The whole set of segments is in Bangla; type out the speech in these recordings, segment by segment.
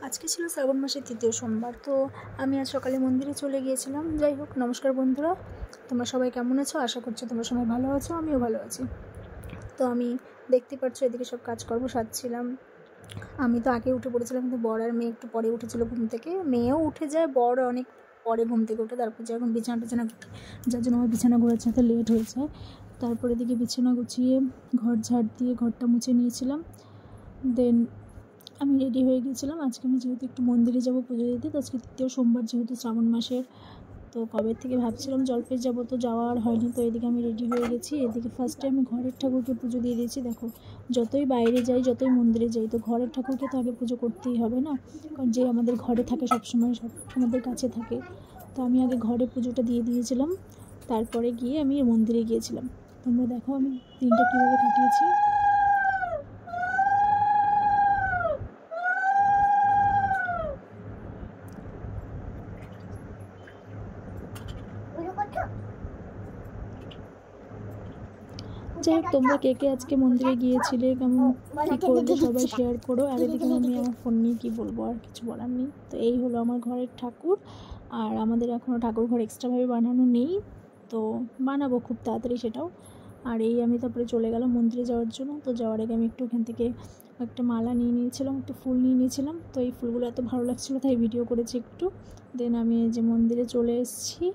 আজকে ছিল শ্রাবণ মাসের তৃতীয় সোমবার। তো আমি আজ সকালে মন্দিরে চলে গিয়েছিলাম। যাই হোক, নমস্কার বন্ধুরা, তোমরা সবাই কেমন আছো? আশা করছি তোমরা সবাই ভালো আছো, আমিও ভালো আছি। তো আমি দেখতে পাচ্ছ এদিকে সব কাজকর্ম সারছিলাম। আমি তো আগে উঠে পড়েছিলাম, কিন্তু বর আর মেয়ে একটু পরে উঠেছিল ঘুম থেকে। মেয়েও উঠে যায়, বর অনেক পরে ঘুম থেকে উঠে তারপর যে এখন বিছানা টিছানা, যার জন্য আমার বিছানা গোছাতে এত লেট হয়ে যায়। তারপরে এদিকে বিছানা গুছিয়ে ঘর ঝাড় দিয়ে ঘরটা মুছে নিয়েছিলাম। দেন আমি রেডি হয়ে গেছিলাম। আজকে আমি যেহেতু একটু মন্দিরে যাব পুজো দিতে, তো আজকে তৃতীয় সোমবার, যেহেতু শ্রাবণ মাসের, তো কবে থেকে ভাবছিলাম জলপেশ যাব, তো যাওয়া আর হয়নি। তো এদিকে আমি রেডি হয়ে গেছি। এদিকে ফার্স্টে আমি ঘরের ঠাকুরকে পুজো দিয়ে দিয়েছি। দেখো, যতই বাইরে যাই, যতই মন্দিরে যাই, তো ঘরের ঠাকুরকে তো আগে পুজো করতেই হবে না, কারণ যে আমাদের ঘরে থাকে সবসময়, সব আমাদের কাছে থাকে। তো আমি আগে ঘরে পুজোটা দিয়ে দিয়েছিলাম, তারপরে গিয়ে আমি মন্দিরে গিয়েছিলাম। তোমরা দেখো আমি দিনটা কীভাবে কাটিয়েছি। যাই হোক, তোমরা কে কে আজকে মন্দিরে গিয়েছিলে, কেমন কী করলে সবাই শেয়ার করো। আর এদিকে আমি আমার ফোন নিয়ে কী বলবো, আর কিছু বলার নেই। তো এই হলো আমার ঘরের ঠাকুর। আর আমাদের এখনও ঠাকুর ঘর এক্সট্রাভাবে বানানো নেই, তো বানাবো খুব তাড়াতাড়ি সেটাও। আর এই আমি তারপরে চলে গেলাম মন্দিরে যাওয়ার জন্য। তো যাওয়ার আগে আমি একটু ওখান থেকে একটা মালা নিয়ে নিয়েছিলাম, একটু ফুল নিয়ে নিয়েছিলাম। তো এই ফুলগুলো এত ভালো লাগছিলো, তাই ভিডিও করেছি একটু। দেন আমি যে মন্দিরে চলে এসেছি,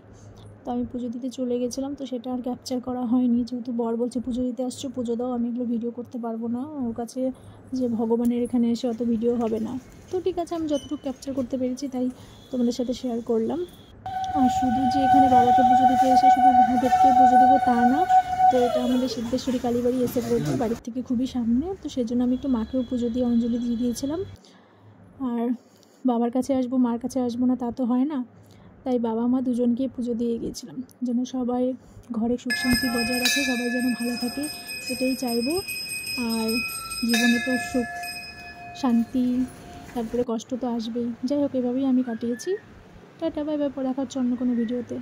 তো আমি পুজো দিতে চলে গেছিলাম। তো সেটা আর ক্যাপচার করা হয়নি, যেহেতু বর বলছে পুজো দিতে আসছো, পুজো দাও, আমি এগুলো ভিডিও করতে পারবো না। ওর কাছে যে ভগবানের এখানে এসে অত ভিডিও হবে না। তো ঠিক আছে, আমি যতটুকু ক্যাপচার করতে পেরেছি তাই তোমাদের সাথে শেয়ার করলাম। আর শুধু যে এখানে বাবাকে পুজো দিতে এসে শুধু মহাদেবকে পুজো দেবো তা না, তো এটা আমাদের সিদ্ধেশ্বরী কালীবাড়ি এসে পড়েছে, বাড়ির থেকে খুবই সামনে। তো সেজন্য আমি একটু মাকেও পুজো দিয়ে অঞ্জলি দিয়ে দিয়েছিলাম। আর বাবার কাছে আসবো, মার কাছে আসবো না তা তো হয় না, তাই বাবা মা দুজনকে পুজো দিয়ে গিয়েছিলাম, যেন সবাই ঘরে সুখ শান্তি বজায় রাখে, সবাই যেন ভালো থাকে, এটাই চাইবো। আর জীবনে তো সুখ শান্তি, তারপরে কষ্ট তো আসবেই। যাই হোক, এভাবেই আমি কাটিয়েছি। টাটা, বাই বাই, দেখা হচ্ছে অন্য কোনো ভিডিওতে।